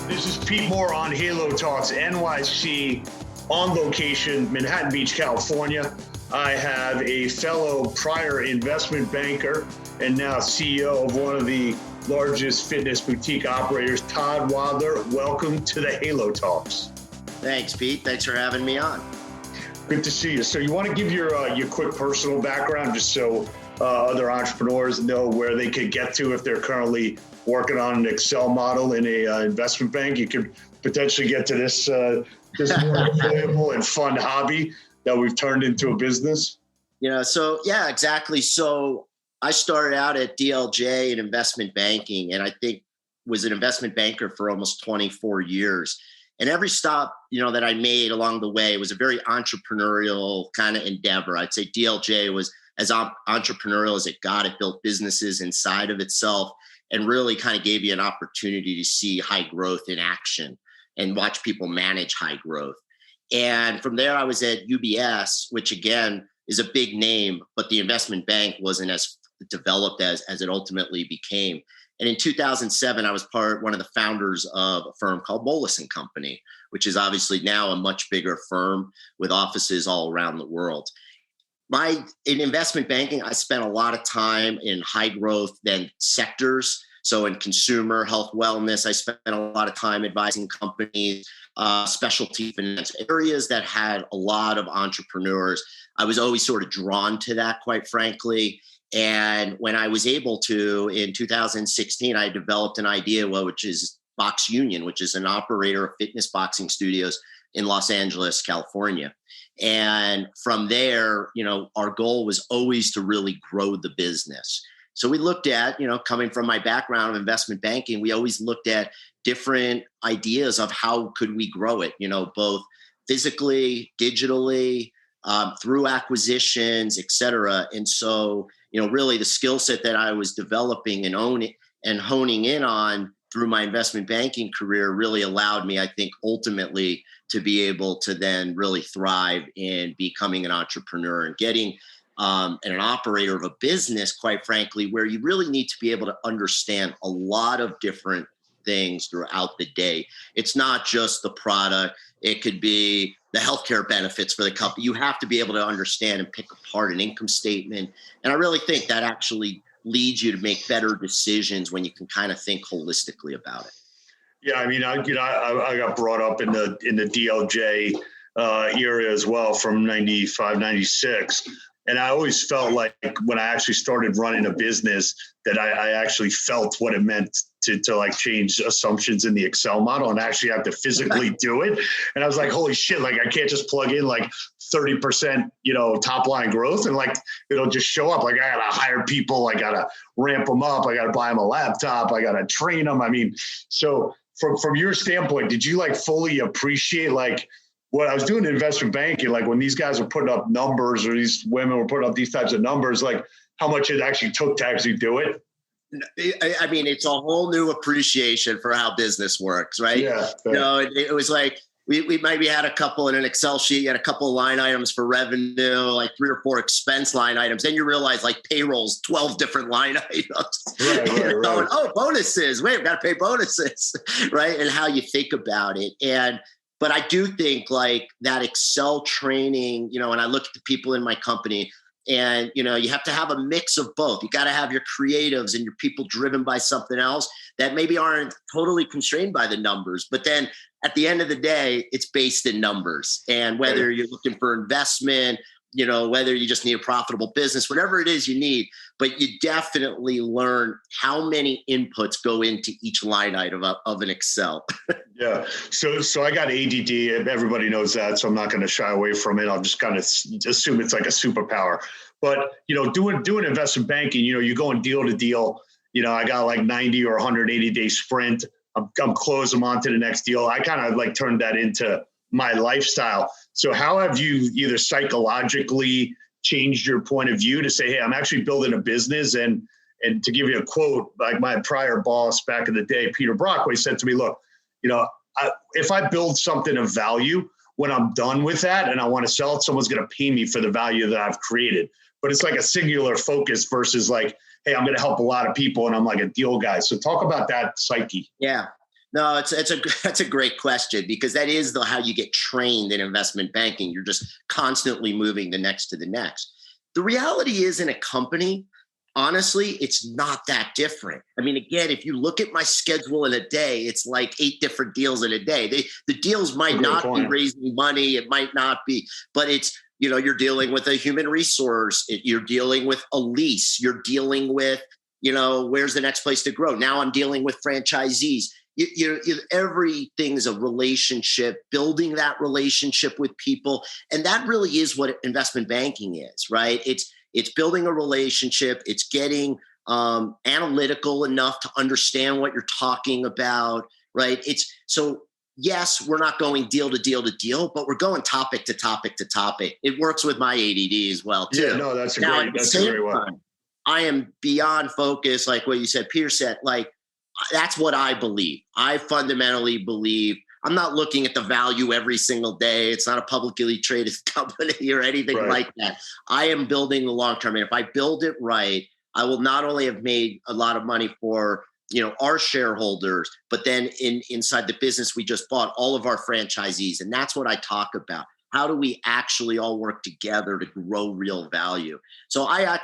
This is Pete Moore on Halo Talks NYC, on location, Manhattan Beach, California. I have a fellow prior investment banker and now CEO of one of the largest fitness boutique operators, Todd Wadler. Welcome to the Halo Talks. Thanks, Pete. Thanks for having me on. Good to see you. So you want to give your quick personal background just so other entrepreneurs know where they could get to if they're currently working on an Excel model in a investment bank. You could potentially get to this more enjoyable and fun hobby that we've turned into a business. Yeah, exactly. So I started out at DLJ in investment banking, and I think was an investment banker for almost 24 years. And every stop, that I made along the way was a very entrepreneurial kind of endeavor. I'd say DLJ was as entrepreneurial as it got. It built businesses inside of itself and really kind of gave you an opportunity to see high growth in action and watch people manage high growth. And from there, I was at UBS, which again is a big name, but the investment bank wasn't as developed as it ultimately became. And in 2007, I was one of the founders of a firm called Moelis & Company, which is obviously now a much bigger firm with offices all around the world. In investment banking, I spent a lot of time in high growth then sectors. So in consumer health, wellness, I spent a lot of time advising companies, specialty finance, areas that had a lot of entrepreneurs. I was always sort of drawn to that, quite frankly. And when I was able to, in 2016, I developed an idea, which is BoxUnion, which is an operator of fitness boxing studios in Los Angeles, California. And from there, our goal was always to really grow the business. So we looked at, coming from my background of investment banking, we always looked at different ideas of how could we grow it, both physically, digitally, through acquisitions, et cetera. And so, really the skill set that I was developing and honing in on through my investment banking career really allowed me, I think, ultimately to be able to then really thrive in becoming an entrepreneur and getting an operator of a business, quite frankly, where you really need to be able to understand a lot of different things throughout the day. It's not just the product. It could be the healthcare benefits for the company. You have to be able to understand and pick apart an income statement. And I really think that actually leads you to make better decisions when you can kind of think holistically about it. Yeah, I mean, I got brought up in the DLJ era as well from 95, 96. And I always felt like when I actually started running a business that I actually felt what it meant to like change assumptions in the Excel model and actually have to physically do it. And I was like, holy shit, like I can't just plug in like 30%, top line growth and like it'll just show up. Like I gotta hire people, I gotta ramp them up, I gotta buy them a laptop, I gotta train them. I mean, so from your standpoint, did you like fully appreciate like what I was doing in investment banking, like when these guys were putting up numbers or these women were putting up these types of numbers, like how much it actually took to actually do it? I mean, it's a whole new appreciation for how business works, right? Yeah. It was like we maybe had a couple in an Excel sheet, you had a couple of line items for revenue, like 3 or 4 expense line items. Then you realize like payroll's 12 different line items. Right. Oh, bonuses. Wait, we've got to pay bonuses, right? And how you think about it. But I do think like that Excel training, and I look at the people in my company and, you have to have a mix of both. You got to have your creatives and your people driven by something else that maybe aren't totally constrained by the numbers. But then at the end of the day, it's based in numbers. And whether you're looking for investment, whether you just need a profitable business, whatever it is you need, but you definitely learn how many inputs go into each line item of an Excel. Yeah. So I got A.D.D. Everybody knows that. So I'm not going to shy away from it. I'll just kind of assume it's like a superpower. But, doing investment banking, you're going deal to deal. I got like 90 or 180 day sprint. I'm closing them on to the next deal. I kind of like turned that into my lifestyle. So how have you either psychologically changed your point of view to say, hey, I'm actually building a business? And to give you a quote, like my prior boss back in the day, Peter Brockway, said to me, look, if I build something of value, when I'm done with that and I want to sell it, someone's going to pay me for the value that I've created. But it's like a singular focus versus like, hey, I'm going to help a lot of people and I'm like a deal guy. So talk about that psyche. Yeah. No, that's a great question, because that is how you get trained in investment banking. You're just constantly moving the next to the next. The reality is, in a company, honestly, it's not that different. I mean, again, if you look at my schedule in a day, it's like 8 different deals in a day. The deals might not be raising money. It might not be, but it's, you're dealing with a human resource. You're dealing with a lease. You're dealing with, where's the next place to grow? Now I'm dealing with franchisees. Everything's a relationship, building that relationship with people. And that really is what investment banking is, right? It's building a relationship. It's getting analytical enough to understand what you're talking about, right? Yes, we're not going deal to deal to deal, but we're going topic to topic to topic. It works with my ADD as well, too. Yeah, no, that's a great one. I am beyond focused, like what you said, Peter said, like, that's what I believe. I fundamentally believe I'm not looking at the value every single day. It's not a publicly traded company or anything like that. I am building the long term. And if I build it right, I will not only have made a lot of money for our shareholders, but then inside the business we just bought, all of our franchisees. And that's what I talk about. How do we actually all work together to grow real value? So I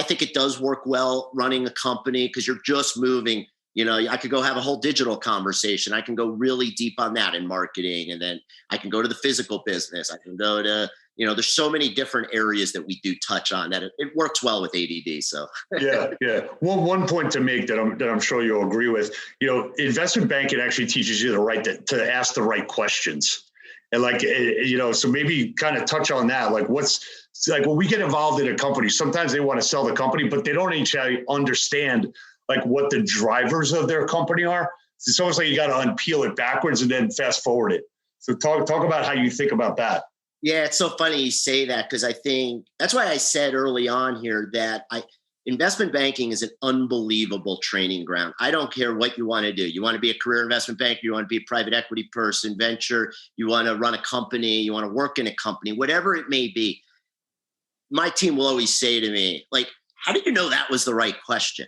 think it does work well running a company, because you're just moving. I could go have a whole digital conversation. I can go really deep on that in marketing. And then I can go to the physical business. I can go to, there's so many different areas that we do touch on that it works well with ADD. So yeah. One point to make that I'm sure you'll agree with, investment banking actually teaches you the right to ask the right questions. And so maybe kind of touch on that. Like when we get involved in a company, sometimes they want to sell the company, but they don't actually understand like what the drivers of their company are. It's almost like you got to unpeel it backwards and then fast forward it. So talk about how you think about that. Yeah, it's so funny you say that, because I think that's why I said early on here that investment banking is an unbelievable training ground. I don't care what you want to do. You want to be a career investment banker, you want to be a private equity person, venture, you want to run a company, you want to work in a company, whatever it may be. My team will always say to me, like, how did you know that was the right question?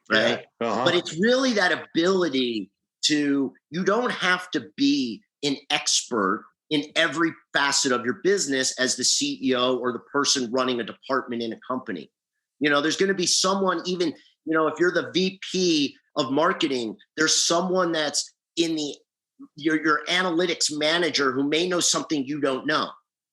Right. Yeah. Uh-huh. But it's really that ability you don't have to be an expert in every facet of your business as the CEO or the person running a department in a company. There's going to be someone, even, if you're the VP of marketing, there's someone that's in your analytics manager who may know something you don't know.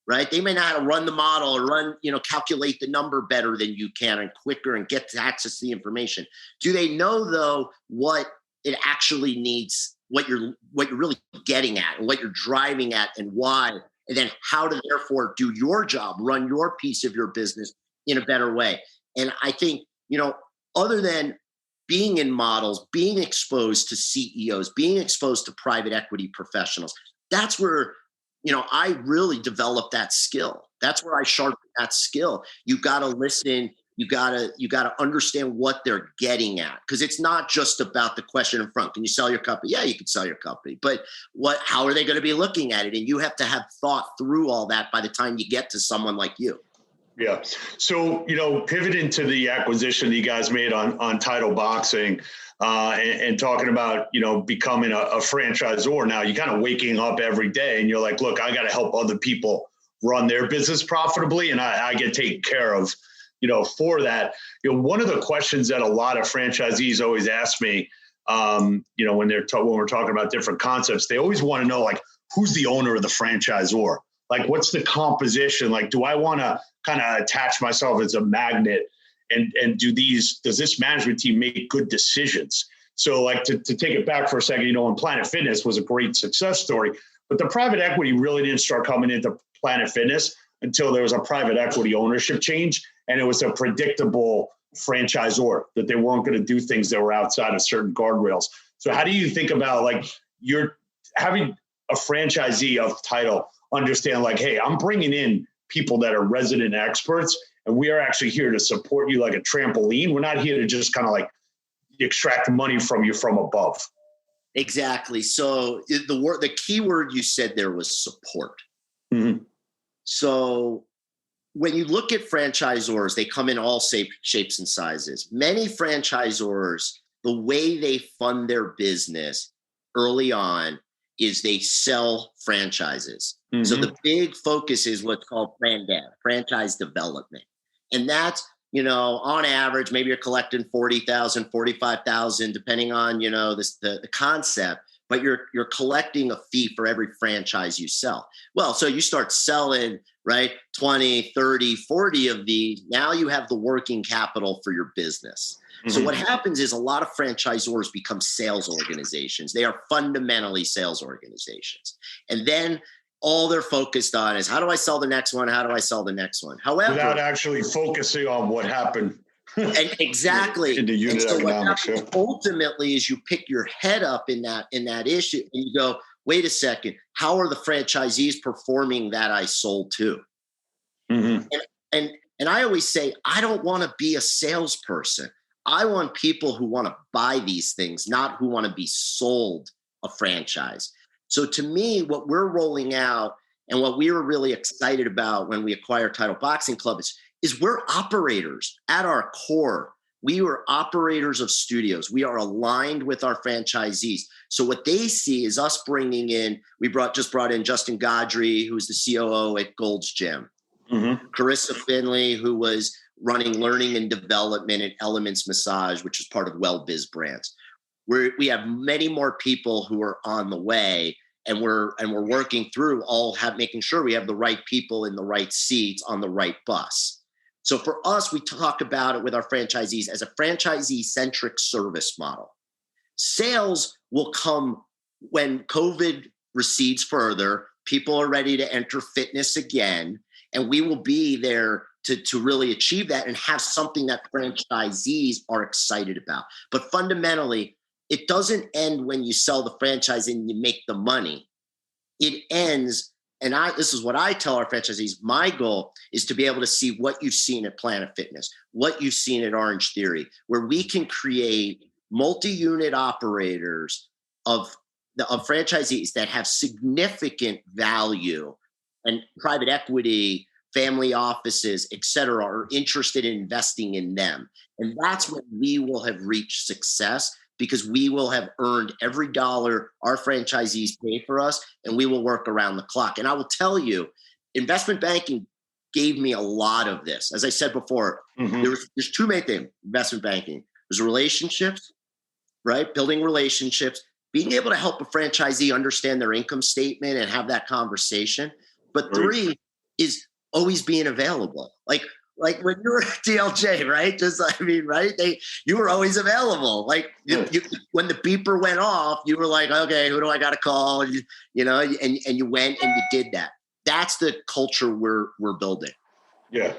Right? They may know how to run the model or calculate the number better than you can and quicker and get to access to the information. Do they know, though, what it actually needs, what you're really getting at and what you're driving at and why, and then how to therefore do your job, run your piece of your business in a better way? And I think, other than being in models, being exposed to CEOs, being exposed to private equity professionals, that's where I really developed that skill. That's where I sharpened that skill. You got to listen. You got to understand what they're getting at, because it's not just about the question in front. Can you sell your company? Yeah, you can sell your company, but how are they going to be looking at it? And you have to have thought through all that by the time you get to someone like you. Yeah. So, pivoting to the acquisition that you guys made on Title Boxing, and talking about, becoming a franchisor. Now you're kind of waking up every day and you're like, look, I got to help other people run their business profitably. And I get taken care of, for that. One of the questions that a lot of franchisees always ask me, when we're talking about different concepts, they always want to know, like, who's the owner of the franchisor? Like, what's the composition? Like, do I want to kind of attach myself as a magnet? And does this management team make good decisions? So, like, to take it back for a second, when Planet Fitness was a great success story, but the private equity really didn't start coming into Planet Fitness until there was a private equity ownership change, and it was a predictable franchisor that they weren't going to do things that were outside of certain guardrails. So how do you think about, like, you're having a franchisee of Title understand, like, hey, I'm bringing in people that are resident experts, and we are actually here to support you like a trampoline. We're not here to just kind of like extract money from you from above. Exactly. So the key word you said there was support. Mm-hmm. So when you look at franchisors, they come in all shapes and sizes. Many franchisors, the way they fund their business early on is they sell franchises. So the big focus is what's called franchise development. And that's, on average, maybe you're collecting 40,000, 45,000, depending on, the concept, but you're collecting a fee for every franchise you sell. Well, so you start selling, right? 20, 30, 40 of these. Now you have the working capital for your business. So what happens is a lot of franchisors become sales organizations. They are fundamentally sales organizations. And then all they're focused on is, how do I sell the next one? How do I sell the next one? However, without actually focusing on what happened. And exactly. In the unit so economics, what happens ultimately is you pick your head up in that issue and you go, wait a second, how are the franchisees performing that I sold to? And I always say, I don't want to be a salesperson. I want people who want to buy these things, not who want to be sold a franchise. So to me, what we're rolling out and what we were really excited about when we acquired Title Boxing Club is we're operators at our core. We are operators of studios. We are aligned with our franchisees. So what they see is us bringing in, just brought in Justin Gaudry, who's the COO at Gold's Gym. Carissa Finley, who was running learning and development at Elements Massage, which is part of WellBiz Brands. We have many more people who are on the way, and we're working through making sure we have the right people in the right seats on the right bus. So for us, we talk about it with our franchisees as a franchisee-centric service model. Sales will come when COVID recedes further, people are ready to enter fitness again, and we will be there to really achieve that and have something that franchisees are excited about. But fundamentally, it doesn't end when you sell the franchise and you make the money. It ends, and this is what I tell our franchisees, my goal is to be able to see what you've seen at Planet Fitness, what you've seen at Orange Theory, where we can create multi-unit operators of franchisees that have significant value, and private equity, family offices, et cetera, are interested in investing in them. And that's when we will have reached success, because we will have earned every dollar our franchisees pay for us, and we will work around the clock. And I will tell you, investment banking gave me a lot of this. As I said before, there's two main things, investment banking. There's relationships, right? Building relationships, being able to help a franchisee understand their income statement and have that conversation. But three is always being available. Like when you were at DLJ, right? You were always available. When the beeper went off, you were like, okay, who do I got to call? And you went and you did that. That's the culture we're building. Yeah.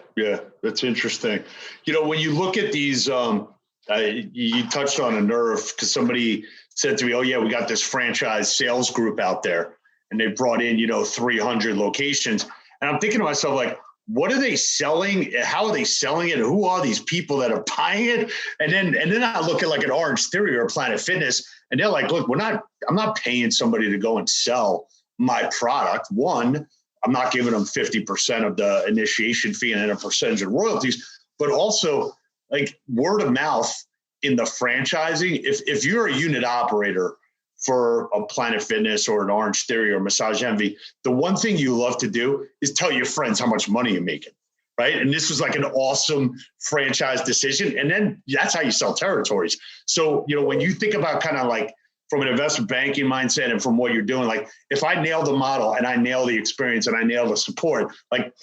That's interesting. When you look at these, you touched on a nerve, because somebody said to me, oh yeah, we got this franchise sales group out there, and they brought in, 300 locations. And I'm thinking to myself, like, what are they selling? How are they selling it? Who are these people that are buying it? And then I look at like an Orange Theory or Planet Fitness, and they're like, look, I'm not paying somebody to go and sell my product. One, I'm not giving them 50% of the initiation fee and then a percentage of royalties, but also like word of mouth in the franchising. If you're a unit operator for a Planet Fitness or an Orange Theory or Massage Envy, the one thing you love to do is tell your friends how much money you're making, right? And this was like an awesome franchise decision. And then that's how you sell territories. So, when you think about kind of like from an investment banking mindset and from what you're doing, like if I nail the model and I nail the experience and I nail the support, like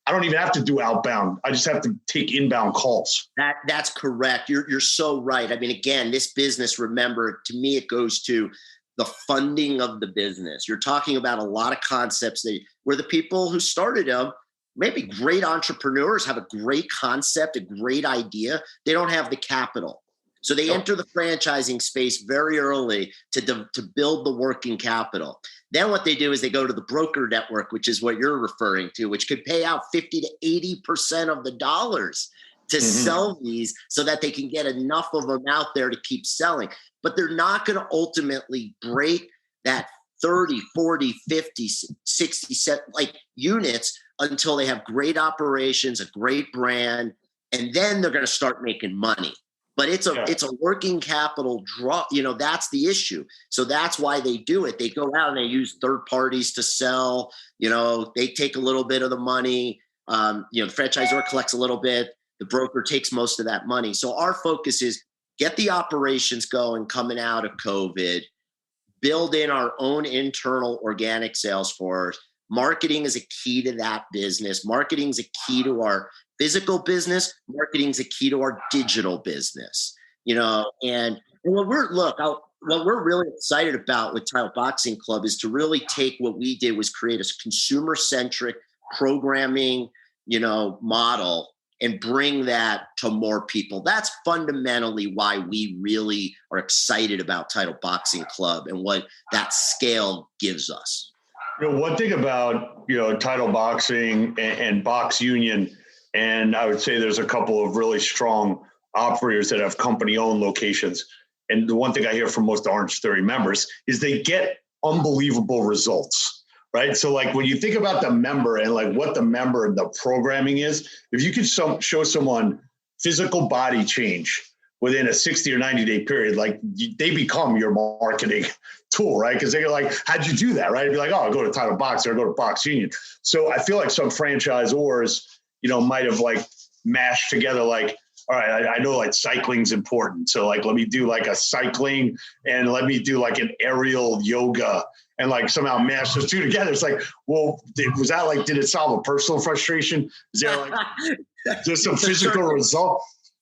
I don't even have to do outbound. I just have to take inbound calls. That's correct. You're so right. I mean, again, this business, remember, to me, it goes to the funding of the business. You're talking about a lot of concepts where the people who started them, maybe great entrepreneurs, have a great concept, a great idea. They don't have the capital. So they enter the franchising space very early to build the working capital. Then what they do is they go to the broker network, which is what you're referring to, which could pay out 50 to 80% of the dollars to sell these so that they can get enough of them out there to keep selling. But they're not going to ultimately break that 30, 40, 50, 60 units until they have great operations, a great brand, and then they're going to start making money. But it's a working capital draw. That's the issue. So that's why they do it. They go out and they use third parties to sell. They take a little bit of the money. The franchisor collects a little bit. The broker takes most of that money. So our focus is get the operations going coming out of COVID, build in our own internal organic sales force. Marketing is a key to that business. Marketing is a key to our physical business. Marketing is a key to our digital business. And what we're really excited about with Title Boxing Club is to really take what we did was create a consumer-centric programming, model and bring that to more people. That's fundamentally why we really are excited about Title Boxing Club and what that scale gives us. One thing about, Title Boxing and BoxUnion, and I would say there's a couple of really strong operators that have company-owned locations. And the one thing I hear from most Orange Theory members is they get unbelievable results. Right. So like when you think about the member and like what the member and the programming is, if you could show someone physical body change within a 60 or 90-day period, like they become your marketing tool, right? Because they're like, how'd you do that? Right. It'd be like, oh, I'll go to Title Boxing or go to BoxUnion. So I feel like some franchisors, might have like mashed together like, all right, I know like cycling's important. So like, let me do like a cycling and let me do like an aerial yoga and like somehow mash those two together. It's like, well, did it solve a personal frustration? Is there like just some physical result?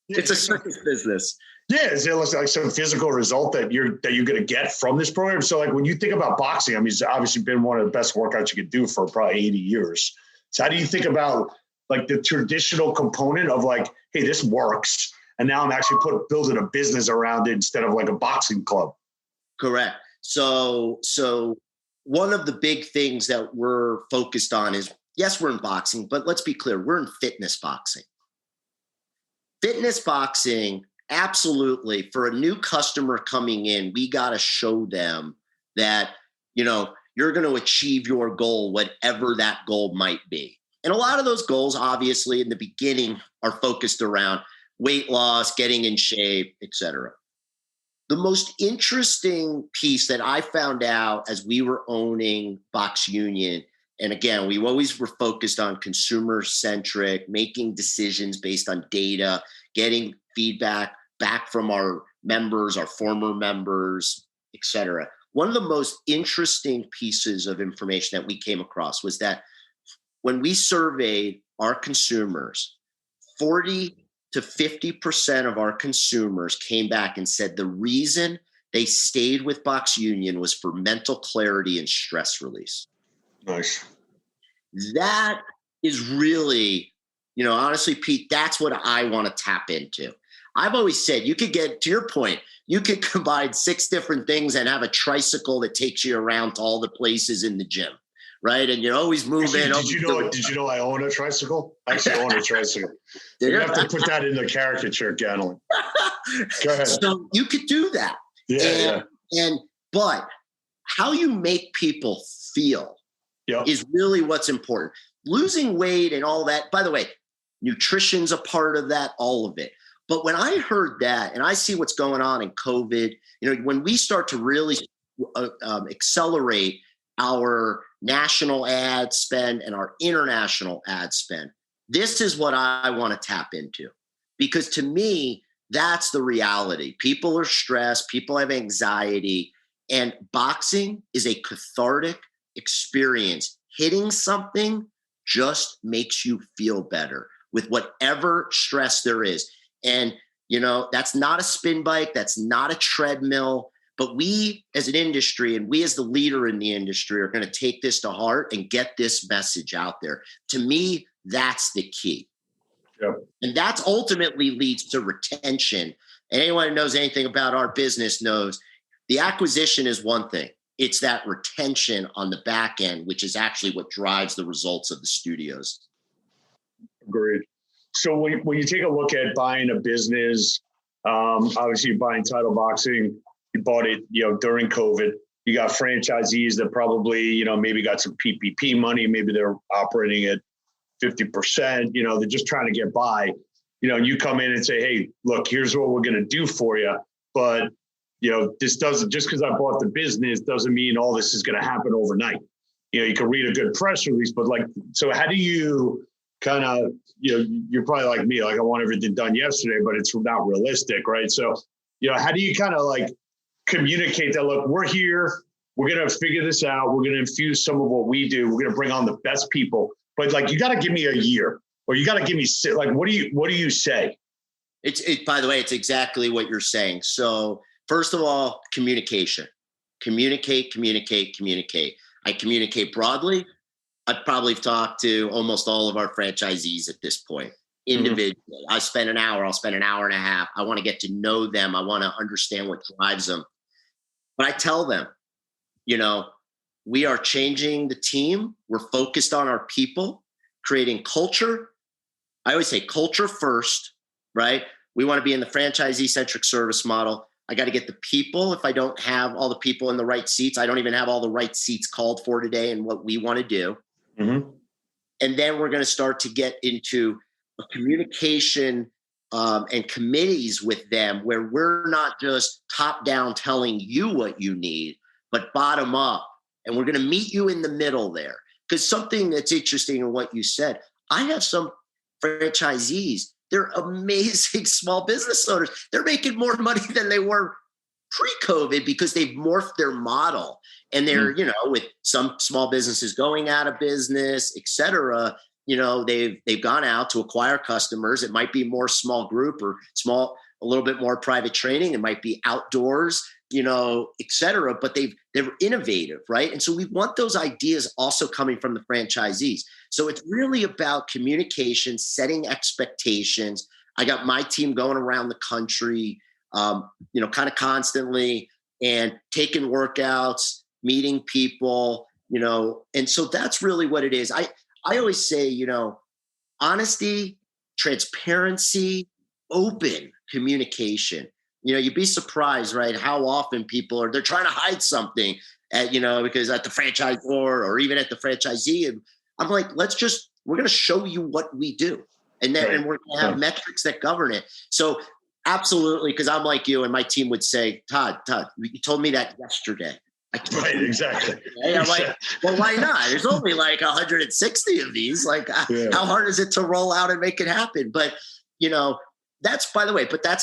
It's a circus business. Yeah, is there like some physical result that you're going to get from this program? So like when you think about boxing, I mean, it's obviously been one of the best workouts you could do for probably 80 years. So how do you think about like the traditional component of like, hey, this works, and now I'm actually building a business around it instead of like a boxing club? Correct. So one of the big things that we're focused on is, yes, we're in boxing, but let's be clear, we're in fitness boxing. Fitness boxing, absolutely. For a new customer coming in, we got to show them that, you're going to achieve your goal, whatever that goal might be. And a lot of those goals, obviously, in the beginning are focused around weight loss, getting in shape, et cetera. The most interesting piece that I found out as we were owning BoxUnion, and again, we always were focused on consumer-centric, making decisions based on data, getting feedback back from our members, our former members, et cetera. One of the most interesting pieces of information that we came across was that when we surveyed our consumers, 40 to 50% of our consumers came back and said the reason they stayed with BoxUnion was for mental clarity and stress release. Nice. That is really, honestly, Pete, that's what I want to tap into. I've always said you could get, to your point, you could combine 6 different things and have a tricycle that takes you around to all the places in the gym. Right. And you're always moving. Did you know I own a tricycle? I actually own a tricycle. You have to put that in the caricature, Ganlin. Go ahead. So you could do that. But how you make people feel is really what's important. Losing weight and all that, by the way, nutrition's a part of that, all of it. But when I heard that, and I see what's going on in COVID, when we start to really accelerate our national ad spend and our international ad spend, this is what I want to tap into. Because to me, that's the reality. People are stressed, people have anxiety, and boxing is a cathartic experience. Hitting something just makes you feel better with whatever stress there is. And, that's not a spin bike, that's not a treadmill. But we as an industry and we as the leader in the industry are going to take this to heart and get this message out there. To me, that's the key. Yep. And that ultimately leads to retention. And anyone who knows anything about our business knows the acquisition is one thing. It's that retention on the back end, which is actually what drives the results of the studios. Agreed. So when you take a look at buying a business, obviously you're buying Title Boxing. You bought it, during COVID. You got franchisees that probably, maybe got some PPP money. Maybe they're operating at 50%. They're just trying to get by. you come in and say, hey, look, here's what we're going to do for you. But, this doesn't, just because I bought the business doesn't mean all this is going to happen overnight. You can read a good press release, but so how do you kind of, you're probably like me, like I want everything done yesterday, but it's not realistic, right? So, how do you kind of communicate that, look, we're here, we're going to figure this out, we're going to infuse some of what we do, we're going to bring on the best people, but you got to give me a year, or you got to give me what do you say? By the way, it's exactly what you're saying. So first of all, communication. Communicate. I communicate broadly. I probably talked to almost all of our franchisees at this point, individually. Mm-hmm. I'll spend an hour and a half. I want to get to know them. I want to understand what drives them. But I tell them, we are changing the team. We're focused on our people, creating culture. I always say culture first, right? We want to be in the franchisee-centric service model. I got to get the people. If I don't have all the people in the right seats, I don't even have all the right seats called for today and what we want to do. Mm-hmm. And then we're going to start to get into a communication and committees with them where we're not just top down telling you what you need, but bottom up. And we're going to meet you in the middle there. Because something that's interesting in what you said, I have some franchisees. They're amazing small business owners. They're making more money than they were pre-COVID because they've morphed their model. And they're, with some small businesses going out of business, et cetera, they've gone out to acquire customers. It might be more small group or a little bit more private training. It might be outdoors, et cetera, but they're innovative, right? And so we want those ideas also coming from the franchisees. So it's really about communication, setting expectations. I got my team going around the country, kind of constantly and taking workouts, meeting people, and so that's really what it is. I always say, honesty, transparency, open communication. You'd be surprised, right? How often they're trying to hide something because at the franchisor or even at the franchisee. And I'm like, we're going to show you what we do. And then and we're going to have metrics that govern it. So absolutely. Because I'm like you and my team would say, Todd, you told me that yesterday. Right, exactly. And I'm like, well, why not? There's only 160 of these. How hard is it to roll out and make it happen? But, that's, by the way, but that's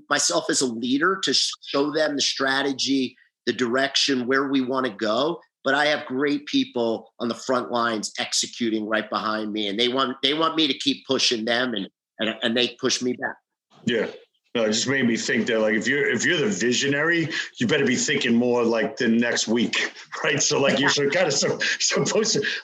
myself as a leader to show them the strategy, the direction, where we want to go. But I have great people on the front lines executing right behind me, and they want me to keep pushing them, and they push me back. Yeah. No, it just made me think that if you're the visionary, you better be thinking more the next week, right? So you're kind of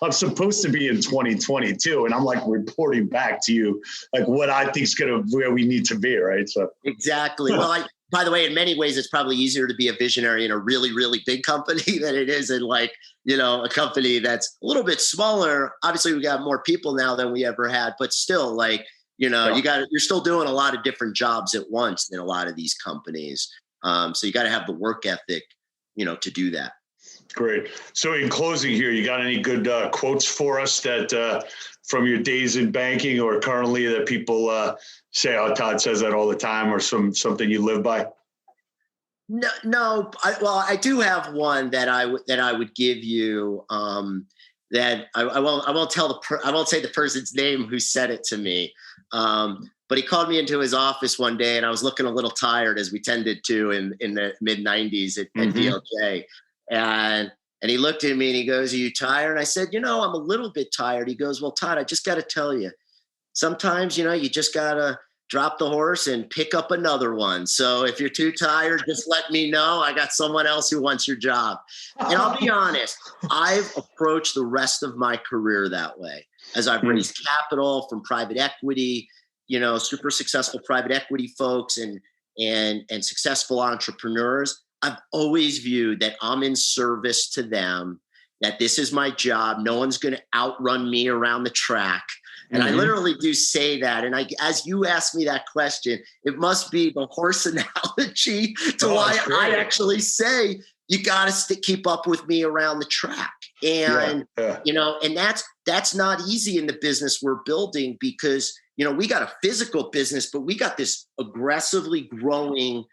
I'm supposed to be in 2022, and I'm reporting back to you what I think is where we need to be, right? So exactly. Well, by the way, in many ways, it's probably easier to be a visionary in a really, really big company than it is in a company that's a little bit smaller. Obviously, we got more people now than we ever had, but still you're still doing a lot of different jobs at once in a lot of these companies. So you got to have the work ethic, to do that. Great. So in closing here, you got any good quotes for us that from your days in banking or currently that people say, oh, Todd says that all the time, or something you live by? No. I do have one that I would give you. That I won't say the person's name who said it to me. But he called me into his office one day, and I was looking a little tired, as we tended to in the mid 90s at DLJ. And he looked at me and he goes, "Are you tired?" And I said, "I'm a little bit tired." He goes, "Well, Todd, I just got to tell you, sometimes, you just got to drop the horse and pick up another one. So if you're too tired, just let me know. I got someone else who wants your job." And I'll be honest, I've approached the rest of my career that way. As I've raised capital from private equity, super successful private equity folks and successful entrepreneurs, I've always viewed that I'm in service to them, that this is my job. No one's going to outrun me around the track. And I literally do say that. And as you ask me that question, it must be the horse analogy to why I actually say, you got to keep up with me around the track. And, and that's not easy in the business we're building because, we got a physical business, but we got this aggressively growing,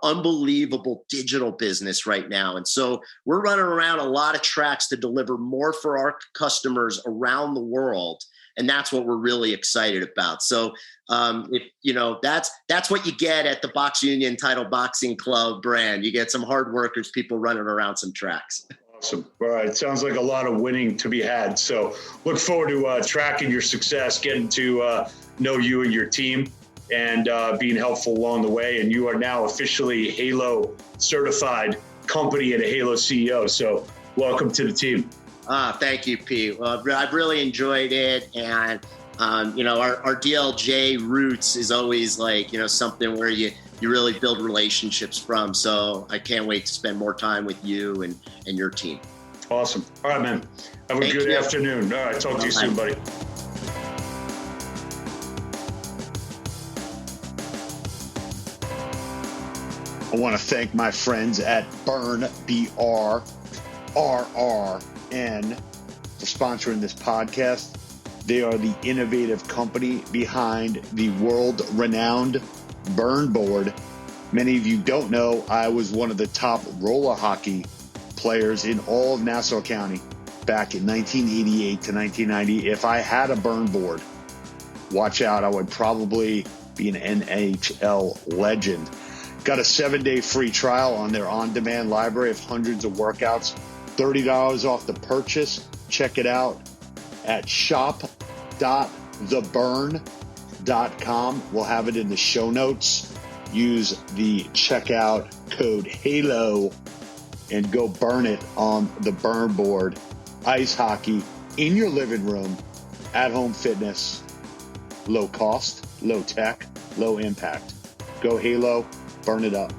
unbelievable digital business right now. And so we're running around a lot of tracks to deliver more for our customers around the world. And that's what we're really excited about. So, that's what you get at the BoxUnion Title Boxing Club brand. You get some hard workers, people running around some tracks. Awesome. All right. Sounds like a lot of winning to be had. So look forward to tracking your success, getting to know you and your team, and being helpful along the way. And you are now officially Halo certified company and a Halo CEO. So welcome to the team. Thank you, Pete. Well, I've really enjoyed it. And, our DLJ roots is always like, something where you really build relationships from. So I can't wait to spend more time with you and your team. Awesome. All right, man. Have a good afternoon. All right. Talk to you soon, buddy. I want to thank my friends at Burn, BRRRN, for sponsoring this podcast. They are the innovative company behind the world-renowned Burn board. Many of you don't know, I was one of the top roller hockey players in all of Nassau County back in 1988 to 1990. If I had a Burn board, watch out, I would probably be an NHL legend. Got a 7-day free trial on their on-demand library of hundreds of workouts, $30 off the purchase. Check it out at shop.theburn.com. We'll have it in the show notes. Use the checkout code HALO and go burn it on the Burn board. Ice hockey in your living room, at-home fitness, low cost, low tech, low impact. Go Halo, burn it up.